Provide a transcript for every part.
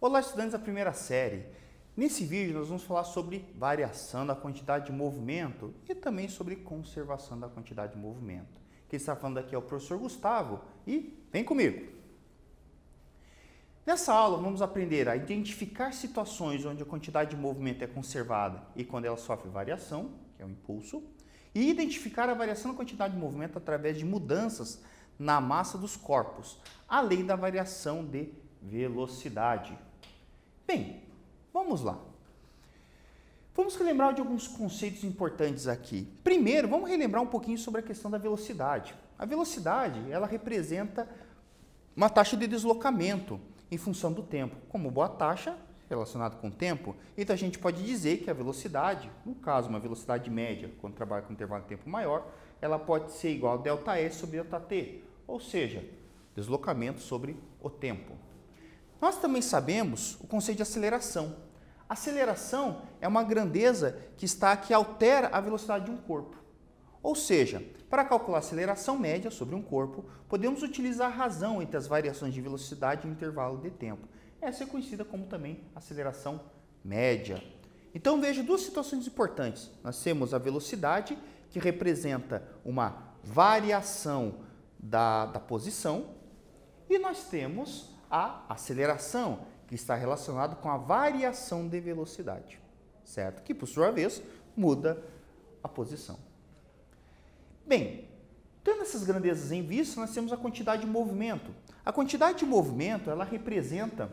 Olá, estudantes da primeira série. Nesse vídeo nós vamos falar sobre variação da quantidade de movimento e também sobre conservação da quantidade de movimento. Quem está falando aqui é o professor Gustavo e vem comigo. Nessa aula vamos aprender a identificar situações onde a quantidade de movimento é conservada e quando ela sofre variação, que é o impulso, e identificar a variação da quantidade de movimento através de mudanças na massa dos corpos, além da variação de velocidade. Bem, vamos lá. Vamos relembrar de alguns conceitos importantes aqui. Primeiro, vamos relembrar um pouquinho sobre a questão da velocidade. A velocidade, ela representa uma taxa de deslocamento em função do tempo. Como boa taxa, relacionada com o tempo, então a gente pode dizer que a velocidade, no caso, uma velocidade média, quando trabalha com um intervalo de tempo maior, ela pode ser igual a ΔS sobre ΔT, ou seja, deslocamento sobre o tempo. Nós também sabemos o conceito de aceleração. Aceleração é uma grandeza que altera a velocidade de um corpo. Ou seja, para calcular a aceleração média sobre um corpo, podemos utilizar a razão entre as variações de velocidade e intervalo de tempo. Essa é conhecida como também aceleração média. Então veja duas situações importantes. Nós temos a velocidade, que representa uma variação da posição, e nós temos a aceleração, que está relacionado com a variação de velocidade, certo? Que, por sua vez, muda a posição. Bem, tendo essas grandezas em vista, nós temos a quantidade de movimento. A quantidade de movimento, ela representa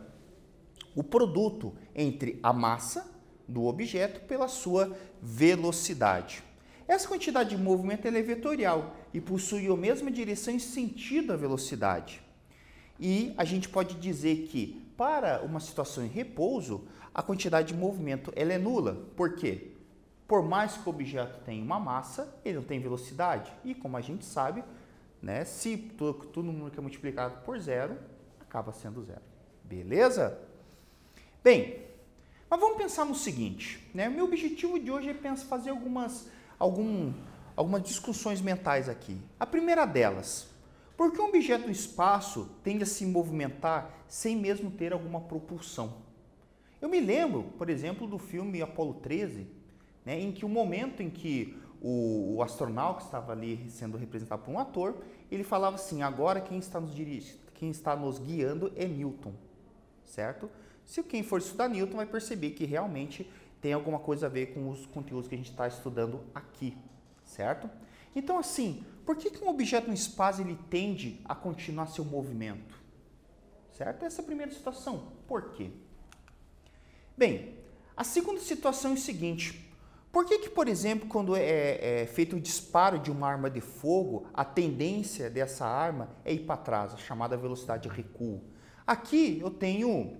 o produto entre a massa do objeto pela sua velocidade. Essa quantidade de movimento ela é vetorial e possui a mesma direção e sentido da velocidade. E a gente pode dizer que, para uma situação em repouso, a quantidade de movimento ela é nula. Por quê? Por mais que o objeto tenha uma massa, ele não tem velocidade. E como a gente sabe, né, se todo número que é multiplicado por zero, acaba sendo zero. Beleza? Bem, mas vamos pensar no seguinte, né? O meu objetivo de hoje é fazer algumas discussões mentais aqui. A primeira delas: por que um objeto no espaço tende a se movimentar sem mesmo ter alguma propulsão? Eu me lembro, por exemplo, do filme Apollo 13, né, em que o momento em que o astronauta estava ali sendo representado por um ator, ele falava assim: agora quem está nos guiando é Newton, certo? Se quem for estudar Newton vai perceber que realmente tem alguma coisa a ver com os conteúdos que a gente está estudando aqui, certo? Então, assim, por que um objeto no espaço ele tende a continuar seu movimento? Certo? Essa é a primeira situação. Por quê? Bem, a segunda situação é o seguinte: por que, por exemplo, quando é feito o disparo de uma arma de fogo, a tendência dessa arma é ir para trás, a chamada velocidade de recuo? Aqui eu tenho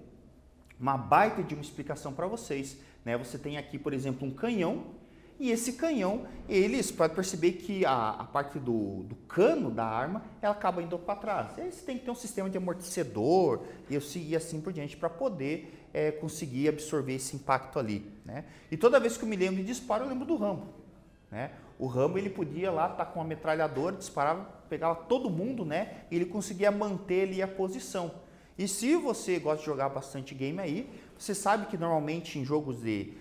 uma baita de uma explicação para vocês, né? Você tem aqui, por exemplo, um canhão, e esse canhão, você pode perceber que a parte do cano da arma, ela acaba indo para trás. E aí você tem que ter um sistema de amortecedor e assim por diante para poder conseguir absorver esse impacto ali, né? E toda vez que eu me lembro de disparo, eu lembro do Rambo, né? O Rambo, ele podia lá estar com uma metralhadora, disparava, pegava todo mundo, né? E ele conseguia manter ali a posição. E se você gosta de jogar bastante game aí, você sabe que normalmente em jogos de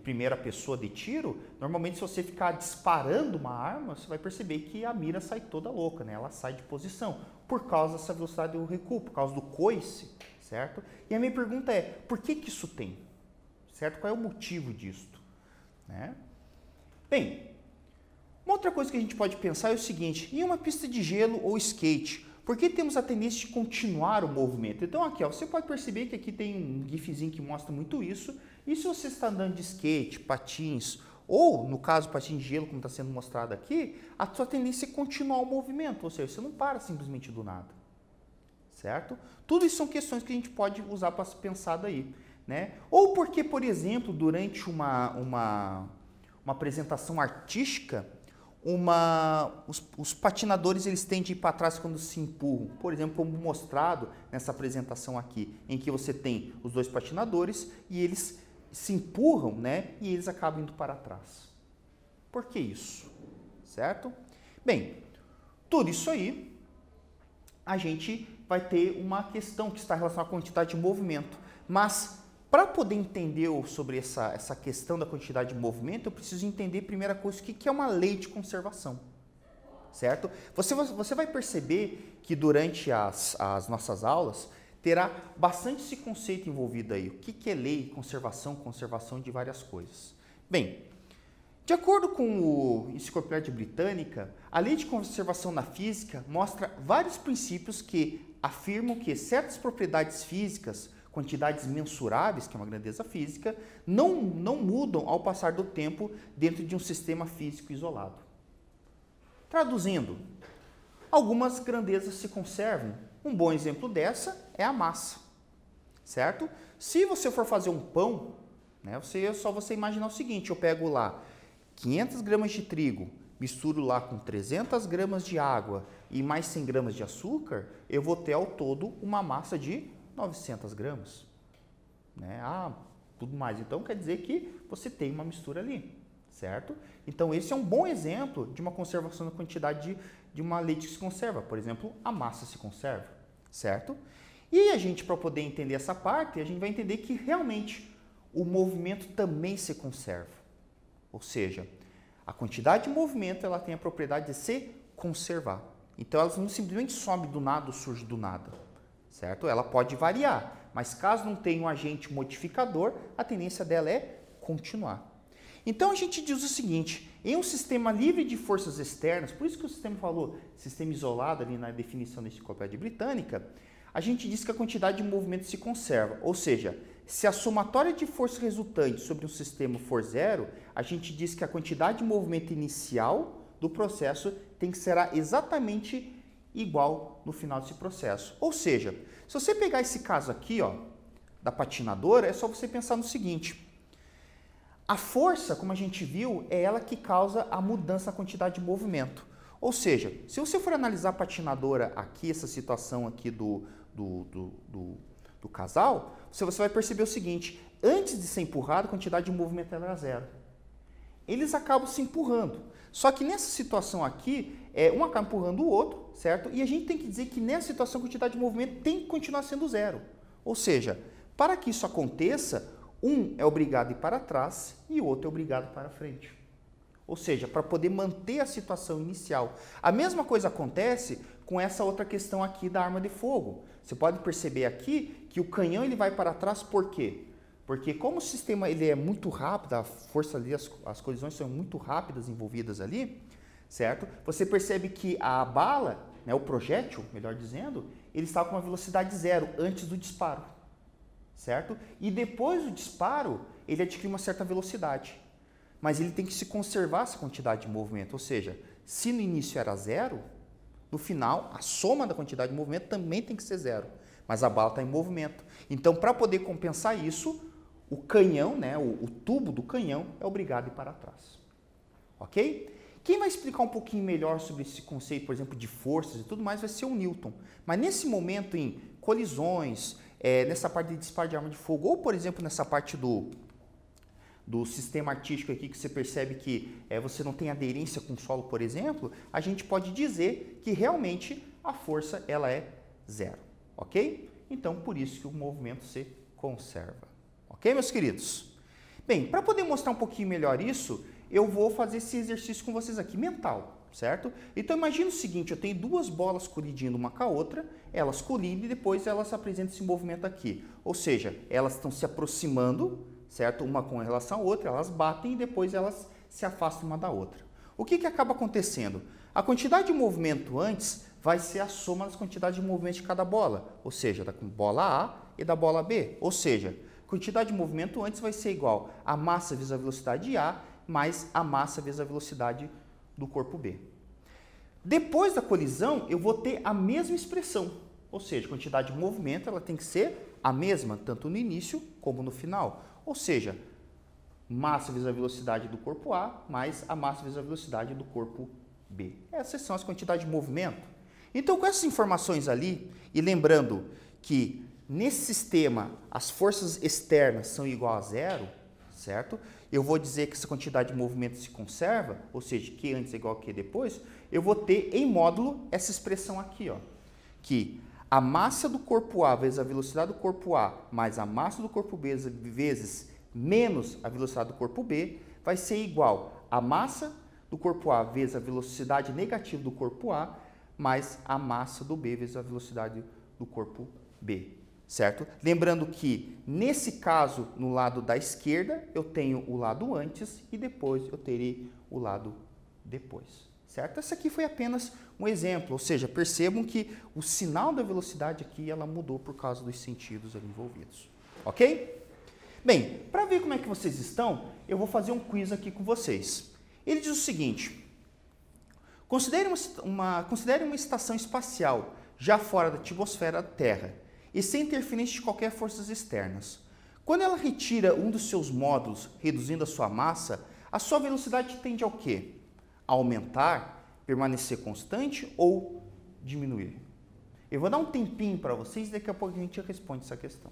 primeira pessoa de tiro, normalmente se você ficar disparando uma arma, você vai perceber que a mira sai toda louca, né? Ela sai de posição, por causa dessa velocidade do recuo, por causa do coice, certo? E a minha pergunta é, por que isso tem? Certo? Qual é o motivo disto? Né? Bem, uma outra coisa que a gente pode pensar é o seguinte: em uma pista de gelo ou skate, por que temos a tendência de continuar o movimento? Então aqui, ó, você pode perceber que aqui tem um gifzinho que mostra muito isso. E se você está andando de skate, patins, ou no caso patins de gelo, como está sendo mostrado aqui, a sua tendência é continuar o movimento, ou seja, você não para simplesmente do nada, certo? Tudo isso são questões que a gente pode usar para se pensar daí, né? Ou porque, por exemplo, durante uma apresentação artística, os patinadores eles tendem a ir para trás quando se empurram. Por exemplo, como mostrado nessa apresentação aqui, em que você tem os dois patinadores e eles se empurram, né? E eles acabam indo para trás. Por que isso? Certo? Bem, tudo isso aí a gente vai ter uma questão que está relacionada à quantidade de movimento. Mas, para poder entender sobre essa questão da quantidade de movimento, eu preciso entender, primeira coisa, o que é uma lei de conservação. Certo? Você vai perceber que durante as nossas aulas terá bastante esse conceito envolvido aí. O que é lei, conservação de várias coisas. Bem, de acordo com a Enciclopédia Britânica, a lei de conservação na física mostra vários princípios que afirmam que certas propriedades físicas, quantidades mensuráveis, que é uma grandeza física, não mudam ao passar do tempo dentro de um sistema físico isolado. Traduzindo, algumas grandezas se conservam. Um bom exemplo dessa é a massa, certo? Se você for fazer um pão, né, só você imaginar o seguinte, eu pego lá 500 gramas de trigo, misturo lá com 300 gramas de água e mais 100 gramas de açúcar, eu vou ter ao todo uma massa de 900 gramas. Né? Tudo mais. Então, quer dizer que você tem uma mistura ali, certo? Então, esse é um bom exemplo de uma conservação da quantidade de uma lei que se conserva. Por exemplo, a massa se conserva, certo? E a gente, para poder entender essa parte, a gente vai entender que realmente o movimento também se conserva. Ou seja, a quantidade de movimento ela tem a propriedade de se conservar. Então, ela não simplesmente some do nada ou surge do nada, certo? Ela pode variar, mas caso não tenha um agente modificador, a tendência dela é continuar. Então, a gente diz o seguinte, em um sistema livre de forças externas, por isso que o sistema falou sistema isolado ali na definição da Enciclopédia Britânica, a gente diz que a quantidade de movimento se conserva, ou seja, se a somatória de força resultante sobre um sistema for zero, a gente diz que a quantidade de movimento inicial do processo tem que ser exatamente igual no final desse processo. Ou seja, se você pegar esse caso aqui, ó, da patinadora, é só você pensar no seguinte, a força, como a gente viu, é ela que causa a mudança na quantidade de movimento. Ou seja, se você for analisar a patinadora aqui, essa situação aqui do casal, você vai perceber o seguinte, antes de ser empurrado, a quantidade de movimento era zero. Eles acabam se empurrando. Só que nessa situação aqui, um acaba empurrando o outro, certo? E a gente tem que dizer que nessa situação a quantidade de movimento tem que continuar sendo zero. Ou seja, para que isso aconteça, um é obrigado a ir para trás e o outro é obrigado para frente. Ou seja, para poder manter a situação inicial. A mesma coisa acontece com essa outra questão aqui da arma de fogo. Você pode perceber aqui que o canhão ele vai para trás por quê? Porque como o sistema ele é muito rápido, a força ali, as colisões são muito rápidas envolvidas ali, certo? Você percebe que a bala, né, o projétil, melhor dizendo, ele está com uma velocidade zero antes do disparo, certo? E depois do disparo, ele adquire uma certa velocidade. Mas ele tem que se conservar essa quantidade de movimento, ou seja, se no início era zero, no final, a soma da quantidade de movimento também tem que ser zero, mas a bala está em movimento. Então, para poder compensar isso, o canhão, né, o tubo do canhão é obrigado a ir para trás. Ok? Quem vai explicar um pouquinho melhor sobre esse conceito, por exemplo, de forças e tudo mais, vai ser o Newton. Mas nesse momento, em colisões, nessa parte de disparo de arma de fogo, ou, por exemplo, nessa parte do sistema artístico aqui, que você percebe que você não tem aderência com o solo, por exemplo, a gente pode dizer que realmente a força ela é zero, ok? Então, por isso que o movimento se conserva. Ok, meus queridos? Bem, para poder mostrar um pouquinho melhor isso, eu vou fazer esse exercício com vocês aqui, mental, certo? Então, imagina o seguinte, eu tenho duas bolas colidindo uma com a outra, elas colidem e depois elas apresentam esse movimento aqui. Ou seja, elas estão se aproximando, certo? Uma com relação à outra, elas batem e depois elas se afastam uma da outra. O que acaba acontecendo? A quantidade de movimento antes vai ser a soma das quantidades de movimento de cada bola, ou seja, da bola A e da bola B. Ou seja, a quantidade de movimento antes vai ser igual a massa vezes a velocidade A mais a massa vezes a velocidade do corpo B. Depois da colisão, eu vou ter a mesma expressão, ou seja, a quantidade de movimento ela tem que ser a mesma, tanto no início como no final. Ou seja, massa vezes a velocidade do corpo A mais a massa vezes a velocidade do corpo B. Essas são as quantidades de movimento. Então, com essas informações ali, e lembrando que nesse sistema as forças externas são igual a zero, certo? Eu vou dizer que essa quantidade de movimento se conserva, ou seja, Q antes é igual a Q depois, eu vou ter em módulo essa expressão aqui, ó, que a massa do corpo A vezes a velocidade do corpo A mais a massa do corpo B vezes menos a velocidade do corpo B vai ser igual a massa do corpo A vezes a velocidade negativa do corpo A mais a massa do B vezes a velocidade do corpo B, certo? Lembrando que, nesse caso, no lado da esquerda, eu tenho o lado antes e depois eu terei o lado depois, certo? Esse aqui foi apenas um exemplo, ou seja, percebam que o sinal da velocidade aqui, ela mudou por causa dos sentidos ali envolvidos, ok? Bem, para ver como é que vocês estão, eu vou fazer um quiz aqui com vocês. Ele diz o seguinte: considere uma estação espacial já fora da atmosfera da Terra e sem interferência de qualquer forças externas. Quando ela retira um dos seus módulos, reduzindo a sua massa, a sua velocidade tende ao quê? A aumentar, permanecer constante ou diminuir? Eu vou dar um tempinho para vocês e daqui a pouco a gente responde essa questão.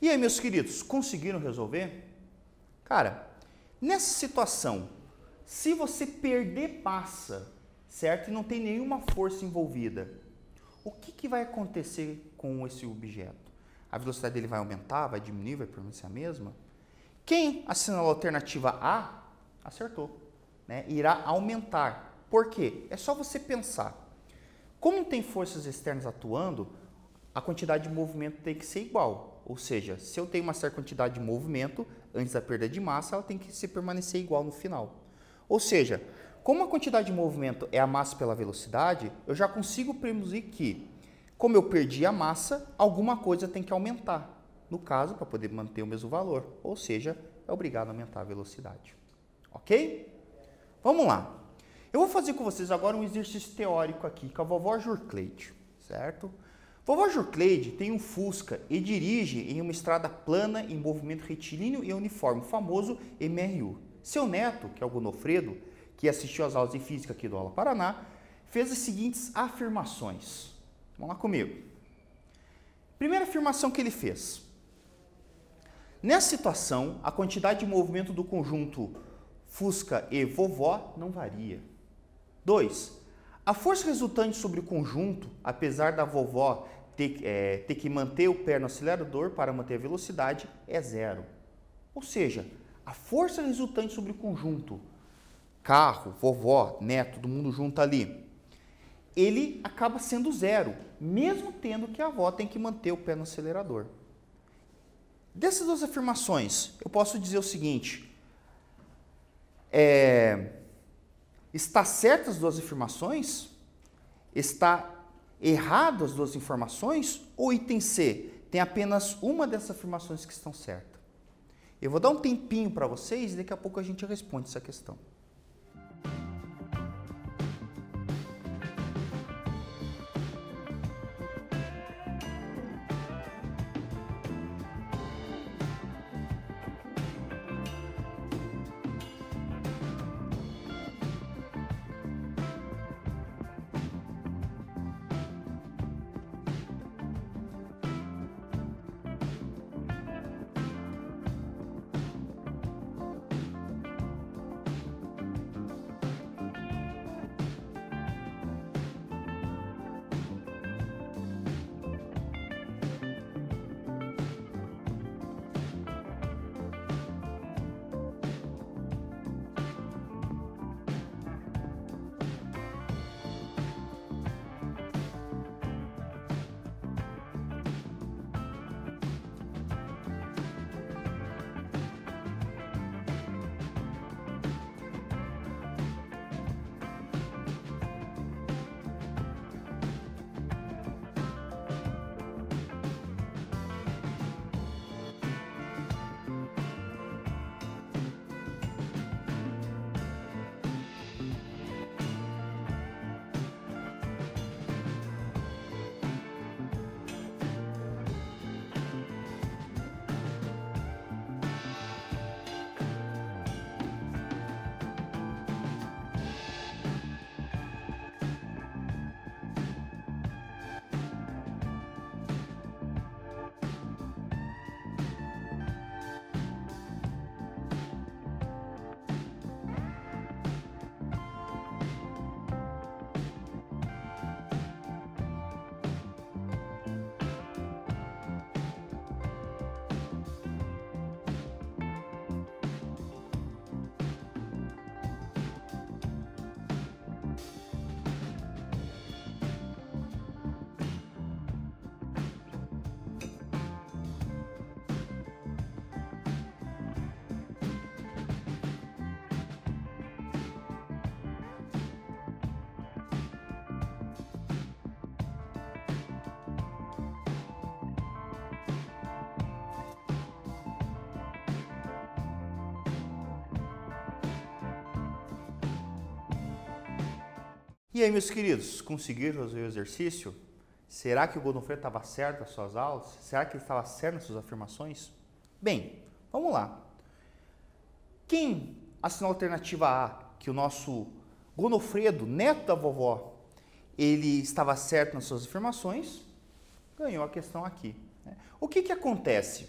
E aí, meus queridos, conseguiram resolver? Cara, nessa situação, se você perder massa, certo? E não tem nenhuma força envolvida, o que vai acontecer com esse objeto? A velocidade dele vai aumentar, vai diminuir, vai permanecer a mesma? Quem assinalou a alternativa A, acertou, né? Irá aumentar. Por quê? É só você pensar. Como tem forças externas atuando, a quantidade de movimento tem que ser igual. Ou seja, se eu tenho uma certa quantidade de movimento, antes da perda de massa, ela tem que se permanecer igual no final. Ou seja, como a quantidade de movimento é a massa pela velocidade, eu já consigo preduzir que, como eu perdi a massa, alguma coisa tem que aumentar. No caso, para poder manter o mesmo valor. Ou seja, é obrigado a aumentar a velocidade. Ok? Vamos lá. Eu vou fazer com vocês agora um exercício teórico aqui com a vovó Jurcleide, certo? Vovó Jurcleide tem um Fusca e dirige em uma estrada plana em movimento retilíneo e uniforme, o famoso MRU. Seu neto, que é o Gonofredo, que assistiu às aulas de física aqui do Aula Paraná, fez as seguintes afirmações. Vamos lá comigo. Primeira afirmação que ele fez. Nessa situação, a quantidade de movimento do conjunto Fusca e vovó não varia. 2. A força resultante sobre o conjunto, apesar da vovó ter que manter o pé no acelerador para manter a velocidade, é zero. Ou seja, a força resultante sobre o conjunto, carro, vovó, neto, todo mundo junto ali, ele acaba sendo zero, mesmo tendo que a avó tem que manter o pé no acelerador. Dessas duas afirmações, eu posso dizer o seguinte: está certas as duas afirmações? Está errado as duas informações? Ou item C, tem apenas uma dessas afirmações que estão certas? Eu vou dar um tempinho para vocês e daqui a pouco a gente responde essa questão. E aí, meus queridos, conseguiram fazer o exercício? Será que o Godofredo estava certo nas suas aulas? Será que ele estava certo nas suas afirmações? Bem, vamos lá. Quem assinou a alternativa A, que o nosso Godofredo, neto da vovó, ele estava certo nas suas afirmações, ganhou a questão aqui. O que acontece?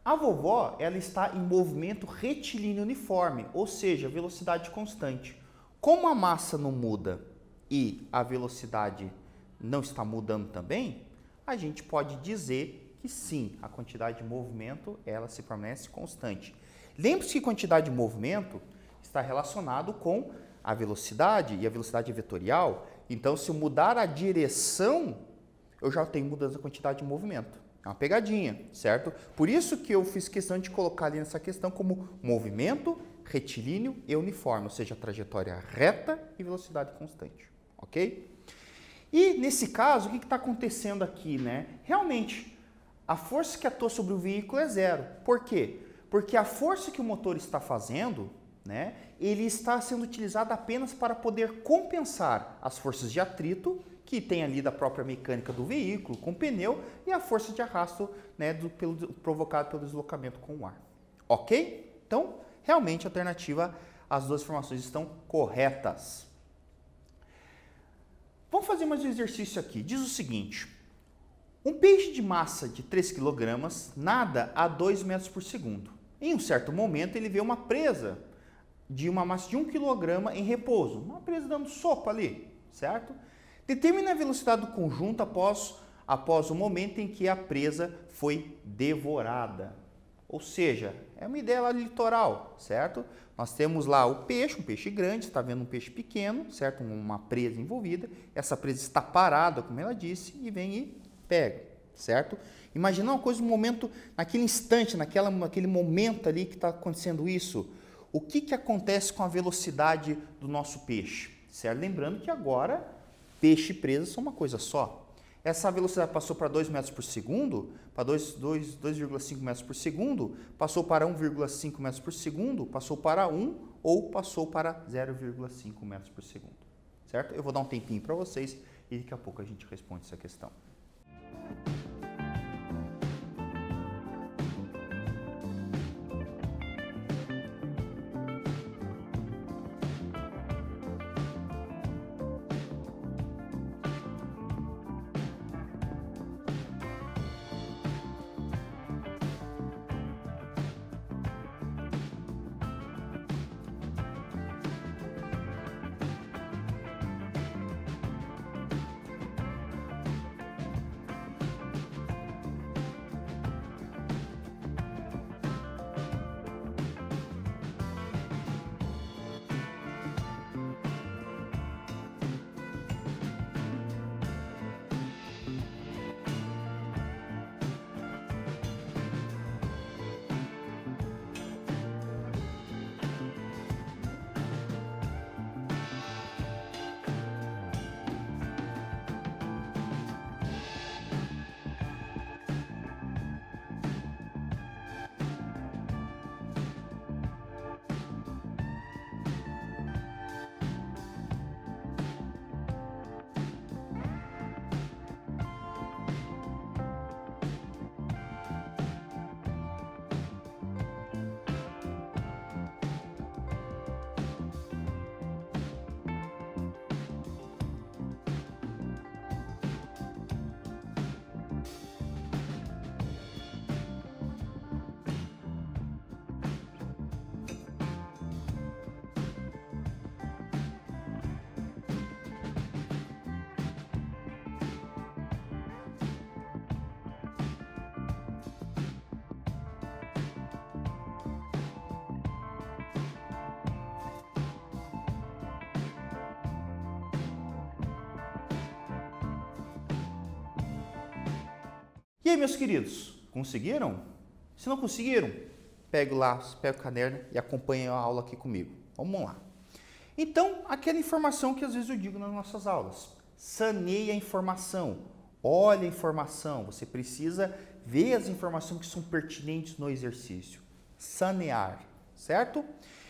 A vovó, ela está em movimento retilíneo uniforme, ou seja, velocidade constante. Como a massa não muda e a velocidade não está mudando também, a gente pode dizer que sim, a quantidade de movimento ela se permanece constante. Lembre-se que quantidade de movimento está relacionado com a velocidade, e a velocidade é vetorial. Então, se eu mudar a direção, eu já tenho mudança da quantidade de movimento. É uma pegadinha, certo? Por isso que eu fiz questão de colocar ali nessa questão como movimento retilíneo e uniforme, ou seja, trajetória reta e velocidade constante, ok? E nesse caso, o que está acontecendo aqui, né? Realmente, a força que atua sobre o veículo é zero. Por quê? Porque a força que o motor está fazendo, né, ele está sendo utilizado apenas para poder compensar as forças de atrito que tem ali da própria mecânica do veículo com o pneu e a força de arrasto, né, provocada pelo deslocamento com o ar. Ok? Então, realmente a alternativa, as duas informações estão corretas. Vamos fazer mais um exercício aqui. Diz o seguinte: um peixe de massa de 3 kg nada a 2 metros por segundo. Em um certo momento, ele vê uma presa de uma massa de 1 kg em repouso. Uma presa dando sopa ali, certo? Determina a velocidade do conjunto após o momento em que a presa foi devorada. Ou seja, é uma ideia lá do litoral, certo? Nós temos lá o peixe, um peixe grande, está vendo um peixe pequeno, certo? Uma presa envolvida. Essa presa está parada, como ela disse, e vem e pega, certo? Imagina uma coisa, um momento, naquele instante, naquele momento ali que está acontecendo isso. O que acontece com a velocidade do nosso peixe? Certo? Lembrando que agora, peixe e presa são uma coisa só. Essa velocidade passou para 2 metros por segundo, para 2,5 metros por segundo, passou para 1,5 metros por segundo, passou para 1 ou passou para 0,5 metros por segundo. Certo? Eu vou dar um tempinho para vocês e daqui a pouco a gente responde essa questão. E aí, meus queridos, conseguiram? Se não conseguiram, pega o caderno e acompanhe a aula aqui comigo. Vamos lá. Então, aquela informação que às vezes eu digo nas nossas aulas. Saneie a informação. Olhe a informação. Você precisa ver as informações que são pertinentes no exercício. Sanear, certo?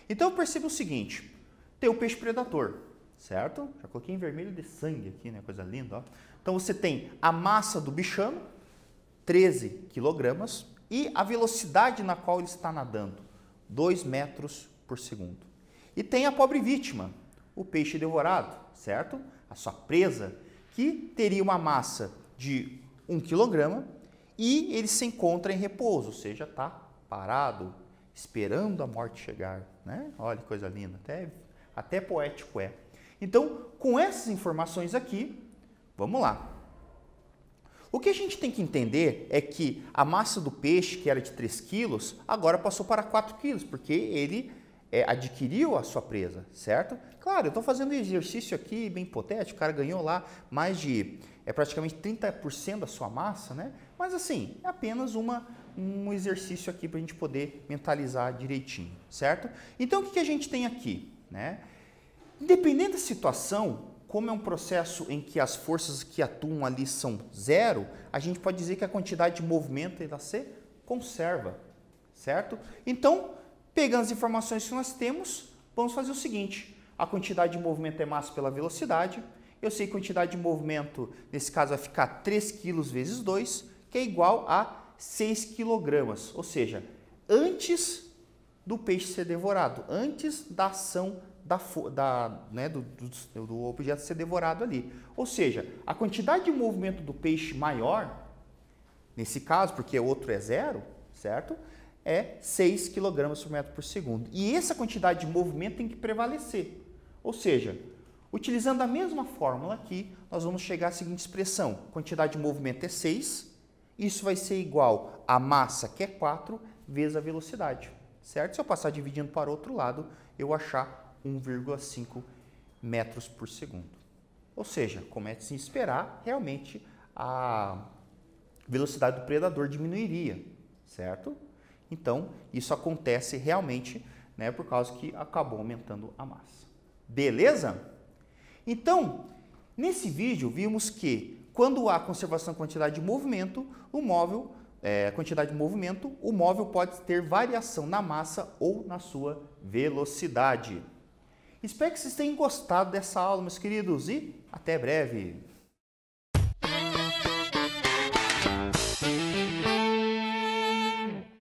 Então, perceba o seguinte. Tem o peixe predador, certo? Já coloquei em vermelho de sangue aqui, né? Coisa linda, ó. Então você tem a massa do bichano, 13 quilogramas, e a velocidade na qual ele está nadando, 2 metros por segundo. E tem a pobre vítima, o peixe devorado, certo? A sua presa, que teria uma massa de 1 quilograma e ele se encontra em repouso, ou seja, está parado, esperando a morte chegar, né? Olha que coisa linda, até poético é. Então, com essas informações aqui, vamos lá. O que a gente tem que entender é que a massa do peixe, que era de 3 quilos, agora passou para 4 quilos, porque ele adquiriu a sua presa, certo? Claro, eu estou fazendo um exercício aqui bem hipotético, o cara ganhou lá mais de, praticamente 30% da sua massa, né? Mas assim, é apenas um exercício aqui para a gente poder mentalizar direitinho, certo? Então, o que a gente tem aqui, né? Independente da situação, como é um processo em que as forças que atuam ali são zero, a gente pode dizer que a quantidade de movimento ela se conserva, certo? Então, pegando as informações que nós temos, vamos fazer o seguinte, a quantidade de movimento é massa pela velocidade, eu sei que a quantidade de movimento, nesse caso, vai ficar 3 kg vezes 2, que é igual a 6 kg, ou seja, do peixe ser devorado, antes da ação do objeto ser devorado ali. Ou seja, a quantidade de movimento do peixe maior, nesse caso, porque o outro é zero, certo? É 6 kg por metro por segundo. E essa quantidade de movimento tem que prevalecer. Ou seja, utilizando a mesma fórmula aqui, nós vamos chegar à seguinte expressão. Quantidade de movimento é 6, isso vai ser igual a massa, que é 4, vezes a velocidade. Certo? Se eu passar dividindo para o outro lado, eu vou achar 1,5 metros por segundo. Ou seja, como é de se esperar, realmente a velocidade do predador diminuiria, certo? Então, isso acontece realmente, né, por causa que acabou aumentando a massa. Beleza? Então, nesse vídeo, vimos que quando há conservação da quantidade de movimento, o móvel pode ter variação na massa ou na sua velocidade. Espero que vocês tenham gostado dessa aula, meus queridos, e até breve!